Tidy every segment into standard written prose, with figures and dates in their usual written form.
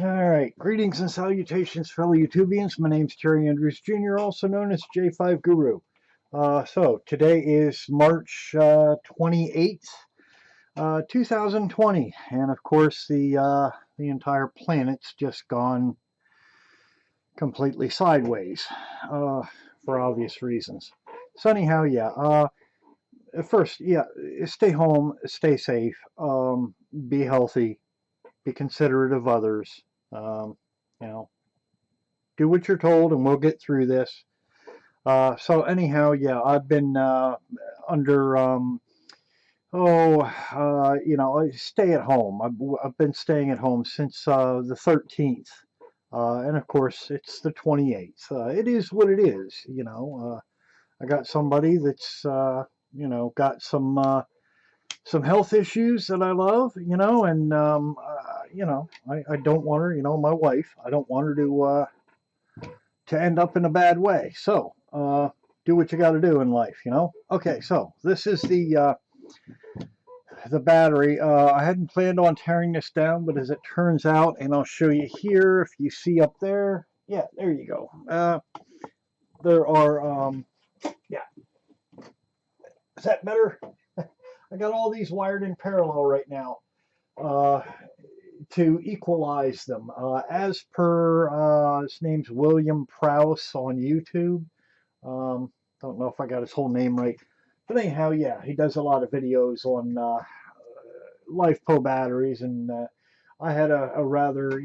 Alright, greetings and salutations, fellow YouTubians. My name's Terry Andrews Jr., also known as J5 Guru. So, today is March 28th, 2020, and of course the entire planet's just gone completely sideways, for obvious reasons. So anyhow, yeah, first, yeah, stay home, stay safe, be healthy, be considerate of others. You know, do what you're told and we'll get through this. So anyhow, yeah, I've been under, stay at home. I've been staying at home since the 13th. And of course, it's the 28th. It is what it is, you know. I got somebody that's, got some health issues that I love, you know, and, I don't want her, you know, my wife, I don't want her to end up in a bad way. So, do what you got to do in life, you know. Okay, so this is the battery. I hadn't planned on tearing this down, but as it turns out, and I'll show you here, if you see up there, yeah, there you go. There are, yeah, is that better? I got all these wired in parallel right now to equalize them. As per, his name's William Prowse on YouTube. Don't know if I got his whole name right. But anyhow, yeah, he does a lot of videos on LifePo batteries, and I had a rather,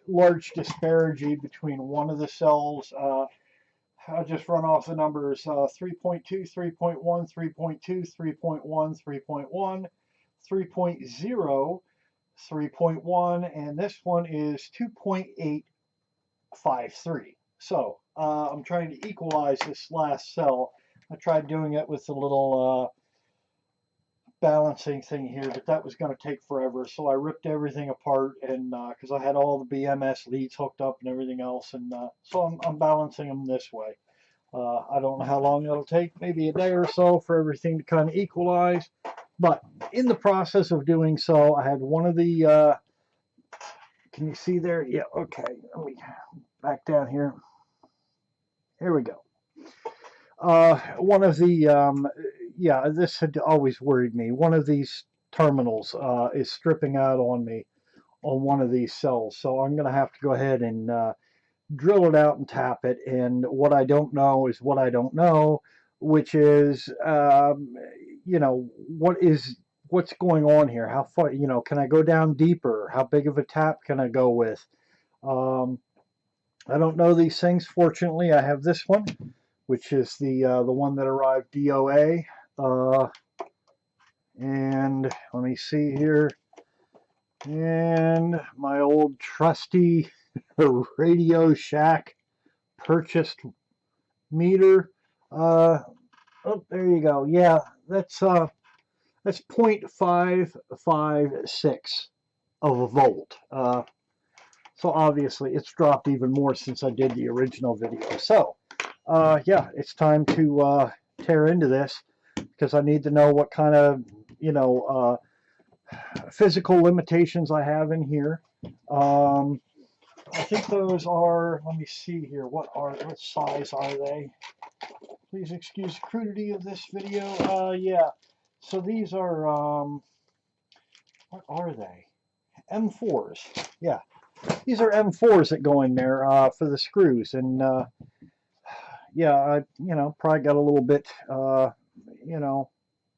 large disparity between one of the cells. I'll just run off the numbers, 3.2, 3.1, 3.2, 3.1, 3.1, 3.0, 3.1, and this one is 2.853. So I'm trying to equalize this last cell. I tried doing it with a little balancing thing here, but that was going to take forever. So I ripped everything apart, and because I had all the BMS leads hooked up and everything else, and so I'm balancing them this way. I don't know how long it'll take, maybe a day or so for everything to kind of equalize. But in the process of doing so, I had one of the, can you see there? Yeah, okay. Let me back down here. Here we go. One of the, yeah, this had always worried me. One of these terminals is stripping out on me on one of these cells. So I'm going to have to go ahead and drill it out and tap it. And what I don't know is what I don't know, which is, what's going on here? How far, can I go down deeper? How big of a tap can I go with? I don't know these things. Fortunately, I have this one, which is the one that arrived DOA. And let me see here. And my old trusty Radio Shack purchased meter. Oh, there you go. Yeah, that's 0.556 of a volt. So obviously it's dropped even more since I did the original video. So yeah, it's time to tear into this because I need to know what kind of physical limitations I have in here. I think those are, let me see here, what size are they? Please excuse the crudity of this video. Yeah, so these are, what are they? M4s. Yeah, these are M4s that go in there for the screws. And yeah, I, probably got a little bit,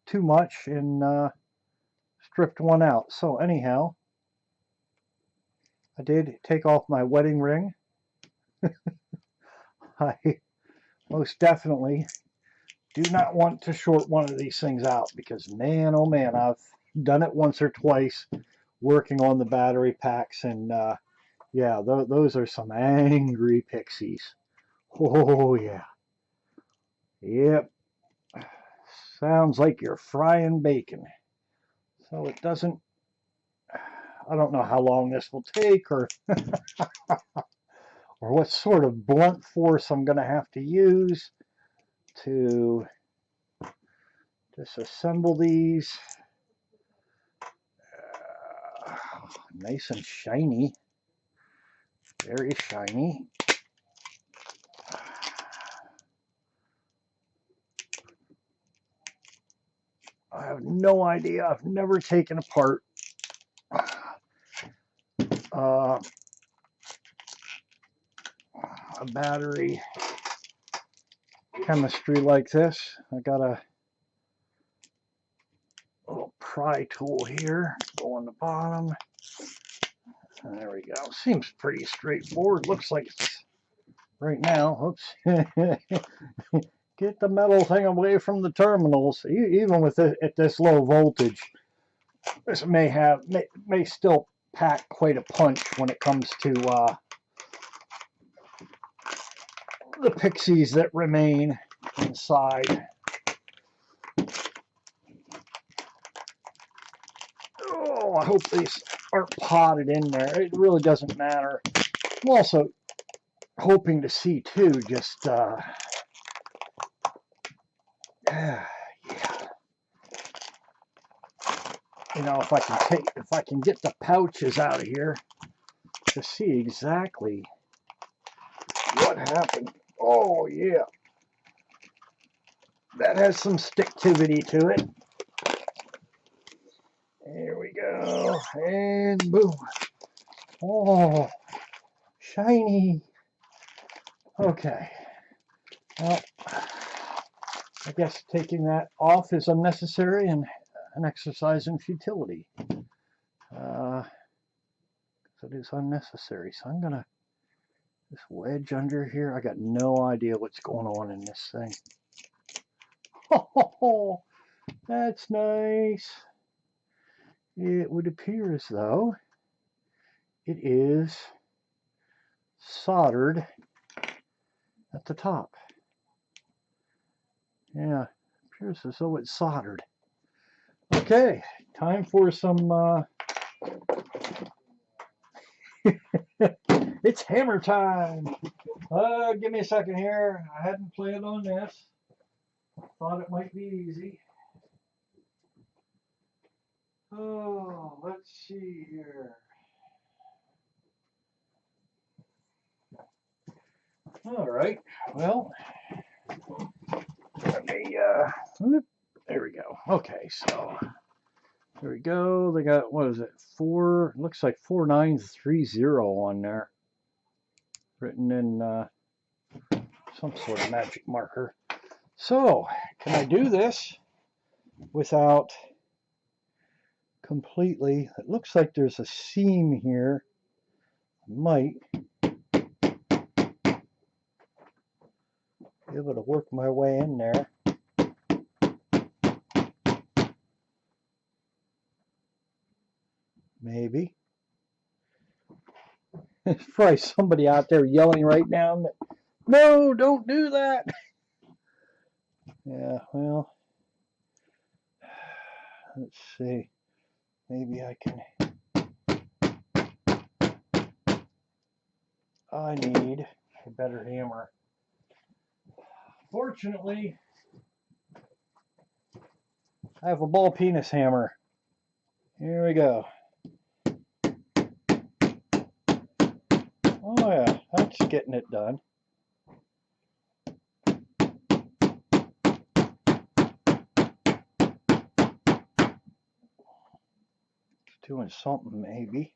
too much and stripped one out. So anyhow, I did take off my wedding ring. I most definitely do not want to short one of these things out because, man, oh man, I've done it once or twice working on the battery packs, and yeah, those are some angry pixies. Oh yeah. Yep. Sounds like you're frying bacon. So it doesn't, I don't know how long this will take or or what sort of blunt force I'm going to have to use to disassemble these. Nice and shiny. Very shiny. I have no idea. I've never taken apart a battery chemistry like this. I got a little pry tool here. Go on the bottom. And there we go. Seems pretty straightforward. Looks like it's right now. Oops. Get the metal thing away from the terminals. Even with it at this low voltage, this may still pack quite a punch when it comes to the pixies that remain inside. Oh, I hope these aren't potted in there. It really doesn't matter. I'm also hoping to see too, just yeah, you know, if I can get the pouches out of here to see exactly what happened. Oh yeah, that has some sticktivity to it. There we go, and boom. Oh, shiny. Okay, well, I guess taking that off is unnecessary and an exercise in futility. It is unnecessary. So I'm gonna this wedge under here. I got no idea what's going on in this thing. Oh, that's nice. It would appear as though it is soldered at the top. Yeah, appears as though it's soldered. Okay, time for some it's hammer time. Give me a second here. I hadn't planned on this. Thought it might be easy. Oh, let's see here. All right. Well, let me there we go. Okay, so there we go. They got, what is it? Looks like 4930 on there. Written in some sort of magic marker. So, can I do this without completely, it looks like there's a seam here. I might be able to work my way in there. Maybe. There's probably somebody out there yelling right now, no, don't do that. Yeah, well, let's see. Maybe I need a better hammer. Fortunately, I have a ball penis hammer. Here we go. Oh yeah, that's getting it done. It's doing something maybe.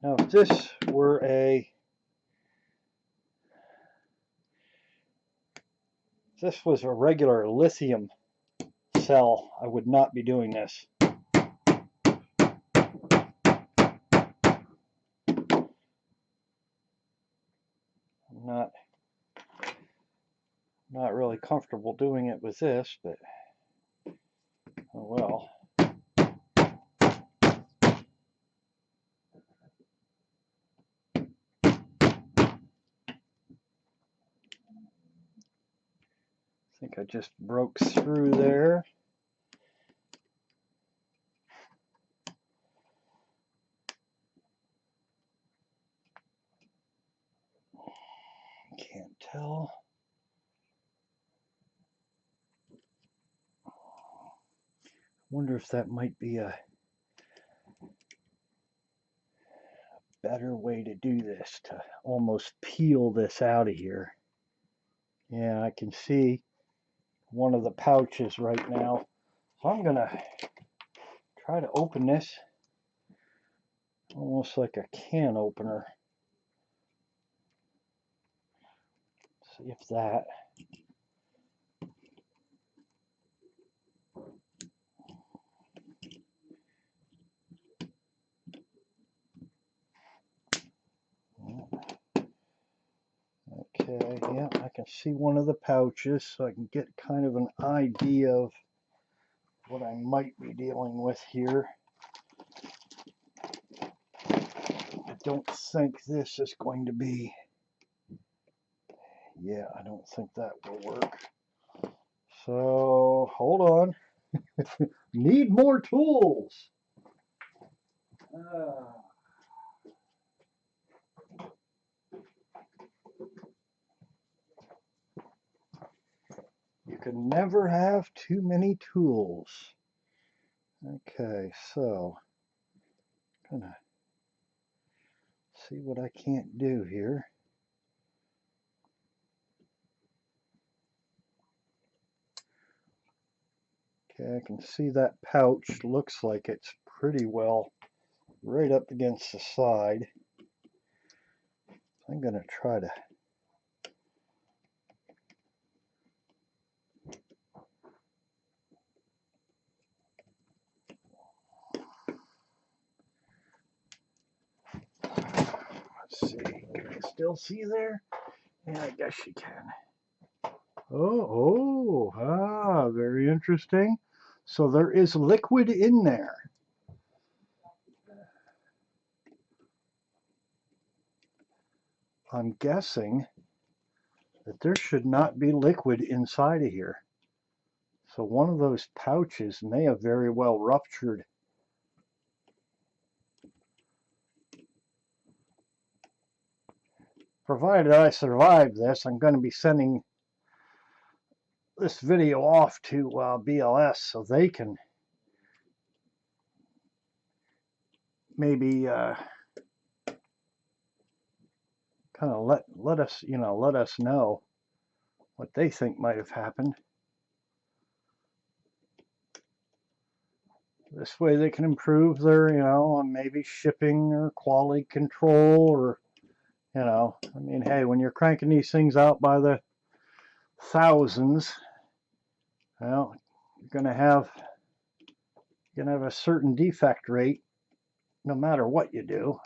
Now if this were this was a regular lithium cell, I would not be doing this. I'm not really comfortable doing it with this, but oh well. I think I just broke through there. Can't tell. Wonder if that might be a better way to do this, to almost peel this out of here. Yeah, I can see one of the pouches right now. So I'm gonna try to open this almost like a can opener. See if that. Okay, yeah, I can see one of the pouches, so I can get kind of an idea of what I might be dealing with here. I don't think this is going to be, yeah, I don't think that will work. So, hold on. Need more tools. You can never have too many tools. Okay, so I'm gonna see what I can't do here. Okay, I can see that pouch looks like it's pretty well right up against the side. I'm gonna try to let's see. Can you still see there? Yeah, I guess you can. Very interesting. So there is liquid in there. I'm guessing that there should not be liquid inside of here. So one of those pouches may have very well ruptured. Provided I survive this, I'm going to be sending this video off to BLS so they can maybe kind of let us know what they think might have happened. This way they can improve their, maybe shipping or quality control, or, I mean, hey, when you're cranking these things out by the thousands, well, you're gonna have a certain defect rate no matter what you do.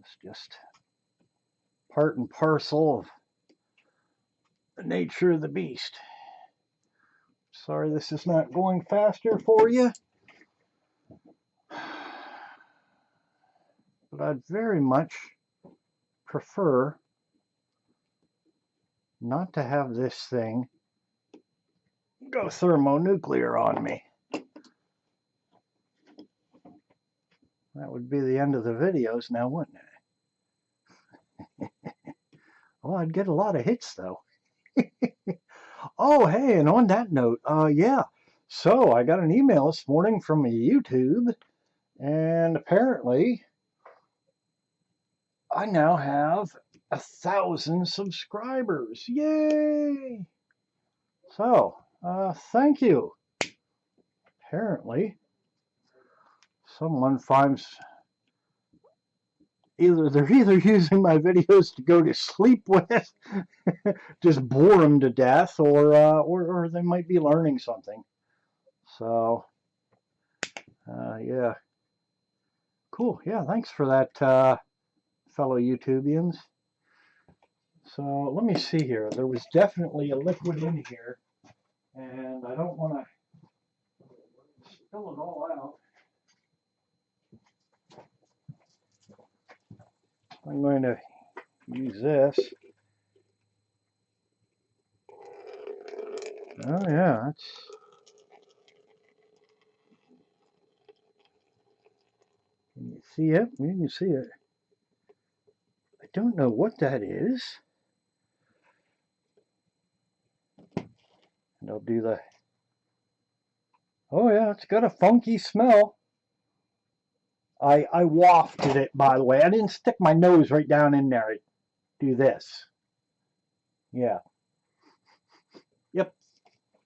It's just part and parcel of the nature of the beast. Sorry this is not going faster for you, but I'd very much prefer not to have this thing go thermonuclear on me. That would be the end of the videos now, wouldn't it? Oh, I'd get a lot of hits though. Oh, hey, and on that note, yeah. So I got an email this morning from YouTube, and apparently I now have 1,000 subscribers. Yay! So, thank you. Apparently, someone finds they're either using my videos to go to sleep with, just bore them to death, or they might be learning something. So, yeah, cool. Yeah, thanks for that, fellow YouTubians. So let me see here. There was definitely a liquid in here, and I don't want to spill it all out. I'm going to use this. Oh yeah, that's. Can you see it? You can see it. I don't know what that is. And I'll do the... Oh yeah, it's got a funky smell. I wafted it, by the way. I didn't stick my nose right down in there. Do this. Yeah. Yep.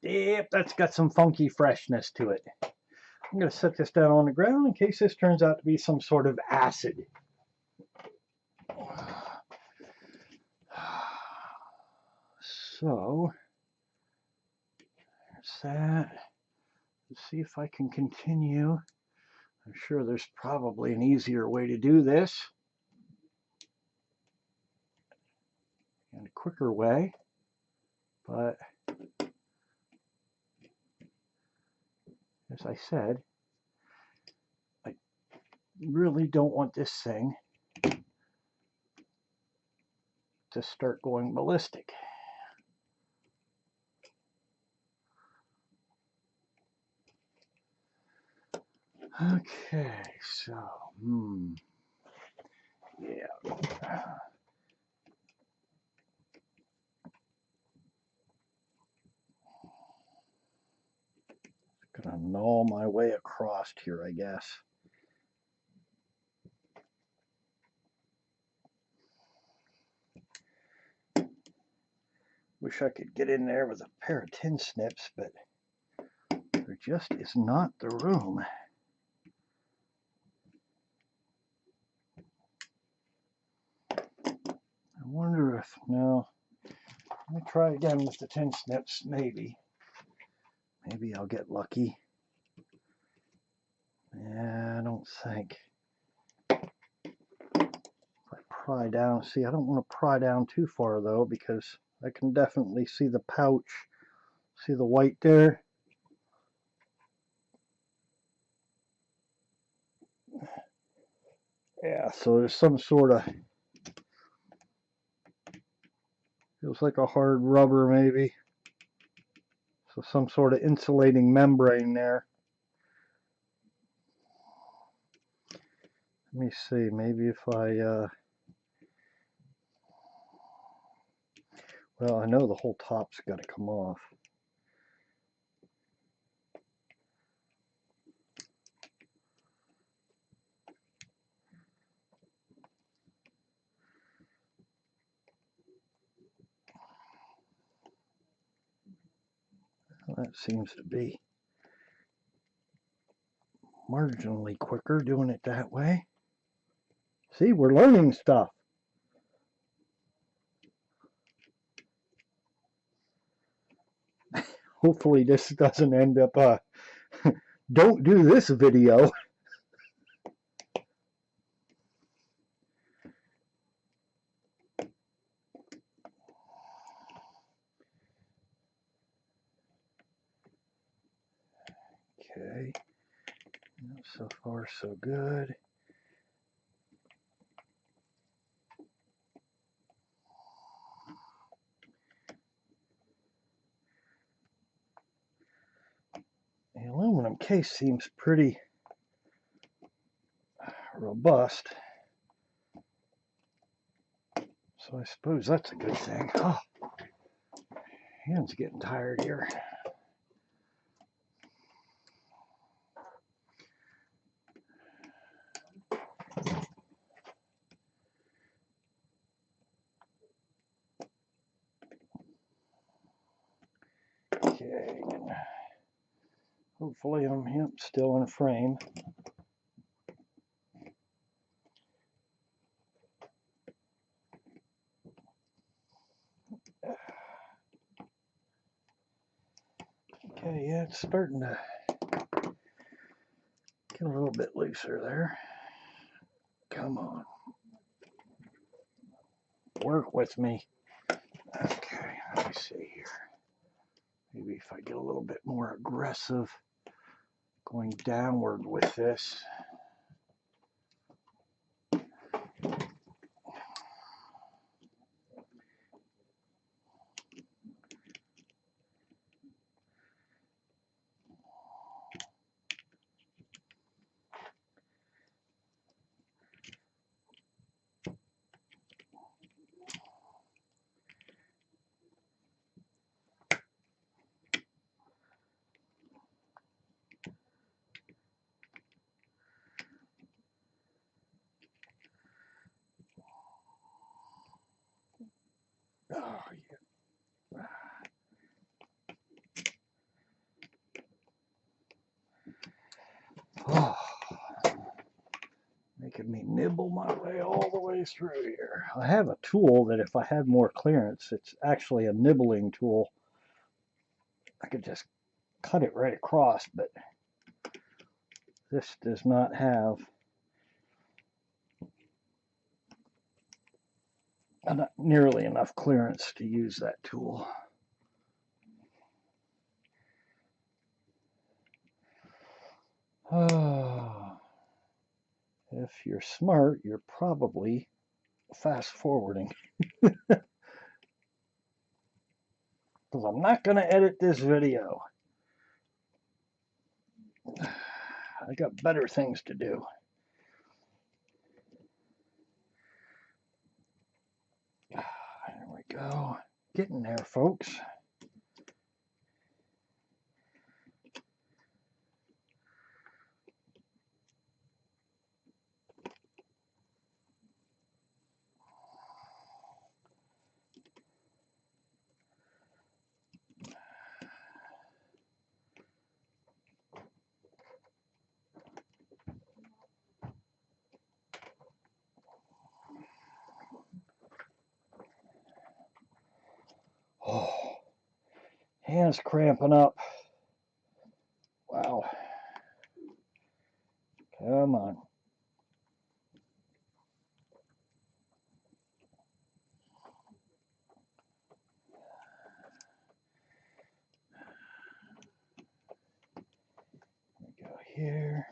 Yep, that's got some funky freshness to it. I'm going to set this down on the ground in case this turns out to be some sort of acid. So, there's that. Let's see if I can continue. I'm sure there's probably an easier way to do this. And a quicker way. But, as I said, I really don't want this thing to start going ballistic. Okay, so, yeah. Gonna gnaw my way across here, I guess. Wish I could get in there with a pair of tin snips, but there just is not the room. I wonder if, no, let me try again with the tin snips, maybe. Maybe I'll get lucky. Yeah, I don't think. If I pry down, see, I don't want to pry down too far though, because I can definitely see the pouch. See the white there? Yeah, so there's some sort of, feels like a hard rubber maybe. So some sort of insulating membrane there. Let me see, maybe if I, well, I know the whole top's got to come off. Well, that seems to be marginally quicker doing it that way. See, we're learning stuff. Hopefully this doesn't end up don't do this video. Okay, so far so good. The aluminum case seems pretty robust, so I suppose that's a good thing. Oh, hand's getting tired here. Okay, hopefully I'm still in frame. Okay, yeah, it's starting to get a little bit looser there. Come on. Work with me. Okay, let me see here. Maybe if I get a little bit more aggressive going downward with this. yeah. Oh, making me nibble my way all the way through here. I have a tool that if I had more clearance, it's actually a nibbling tool. I could just cut it right across, but this does not have nearly enough clearance to use that tool. If you're smart, you're probably fast forwarding. Because I'm not going to edit this video. I got better things to do. There we go. Getting there, folks. Oh, hands cramping up. Wow. Come on. We go here.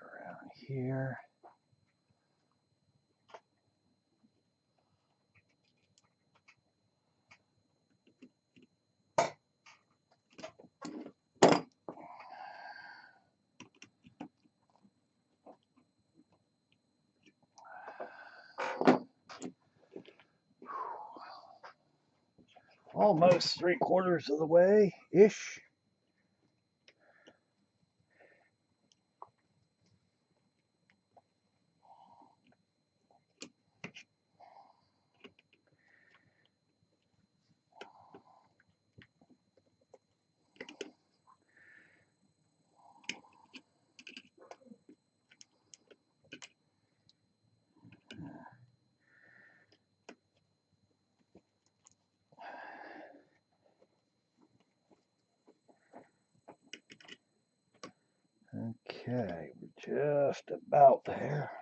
Around here. Almost 3/4 of the way-ish. Okay, we're just about there.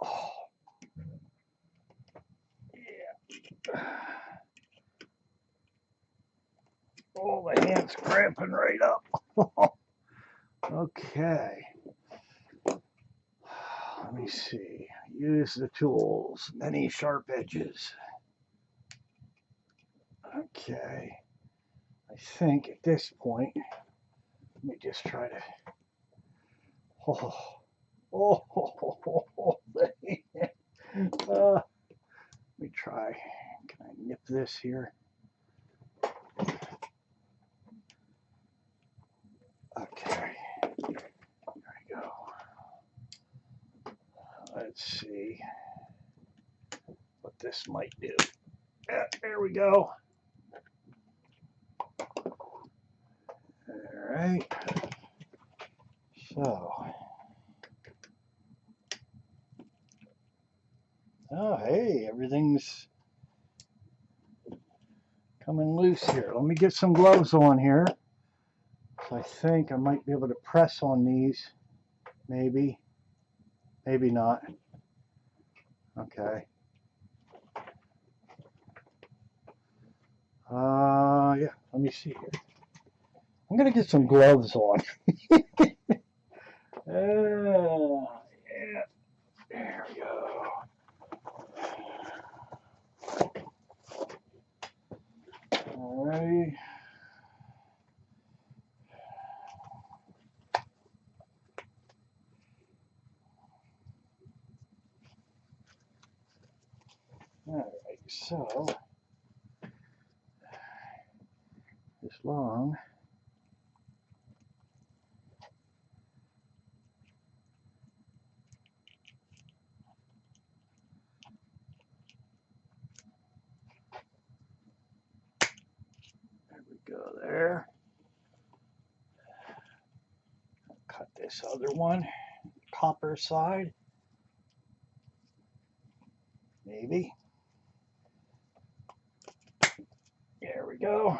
Oh, yeah. Oh, the hand's cramping right up. Okay. Let me see. Use the tools. Many sharp edges. Okay. I think at this point, let me just try to. Let me try. Can I nip this here? Okay. There we go. Let's see what this might do. Yeah, there we go. All right. So. Oh, hey, everything's coming loose here. Let me get some gloves on here. So I think I might be able to press on these. Maybe. Maybe not. Okay. Yeah, let me see here. I'm going to get some gloves on. Yeah. There we go. All right. All right, so this long there. Cut this other one, copper side. Maybe. There we go.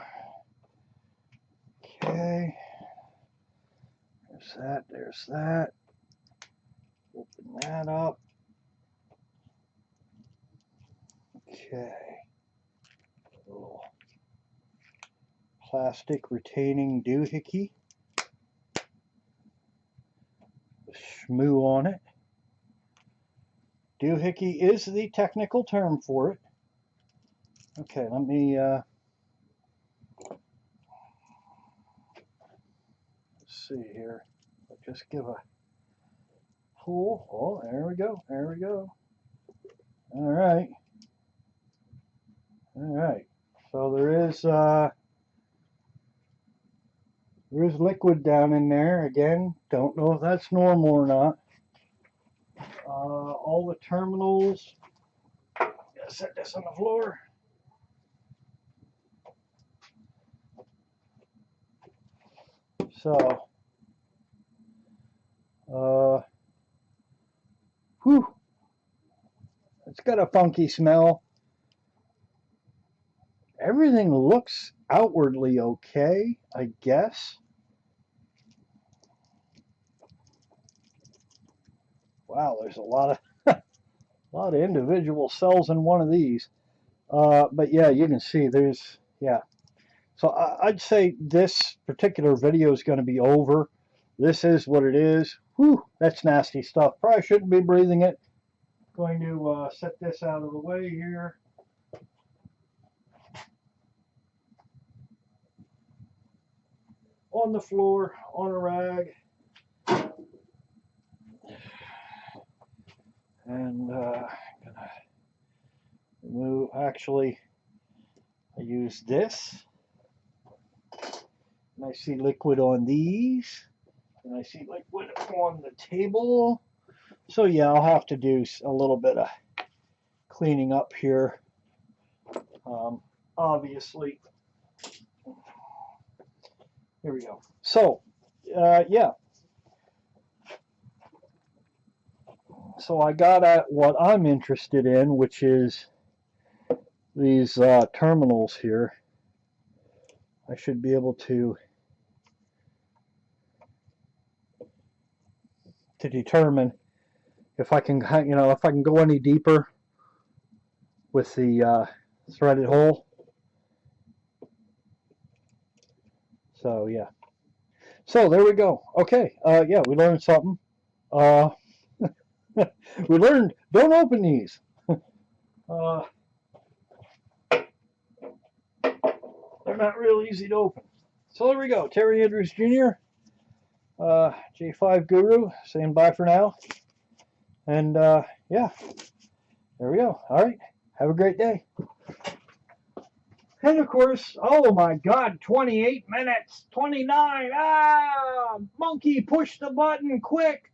Okay. There's that, there's that. Open that up. Okay. A little plastic retaining doohickey. Shmoo on it. Doohickey is the technical term for it. Okay, let me let's see here. I'll just give a pull. Oh, there we go. There we go. All right. All right. So there is liquid down in there. Again, don't know if that's normal or not. All the terminals. Gotta set this on the floor. So, whew, it's got a funky smell. Everything looks outwardly okay, I guess. Wow, there's a lot of individual cells in one of these. But yeah, you can see there's, yeah. So I'd say this particular video is going to be over. This is what it is. Whew, that's nasty stuff. Probably shouldn't be breathing it. Going to set this out of the way here. On the floor, on a rag. And gonna remove, actually, I use this. And I see liquid on these. And I see liquid on the table. So yeah, I'll have to do a little bit of cleaning up here. Obviously. Here we go. So, yeah. So I got at what I'm interested in, which is these terminals here. I should be able to determine if I can, you know, if I can go any deeper with the threaded hole. So yeah. So there we go. Okay. Yeah, we learned something. We learned don't open these. They're not real easy to open. So there we go. Terry Andrews Jr. J5 Guru saying bye for now. And yeah, there we go. All right. Have a great day. And of course, oh my God, 28 minutes, 29. Ah, monkey, push the button quick.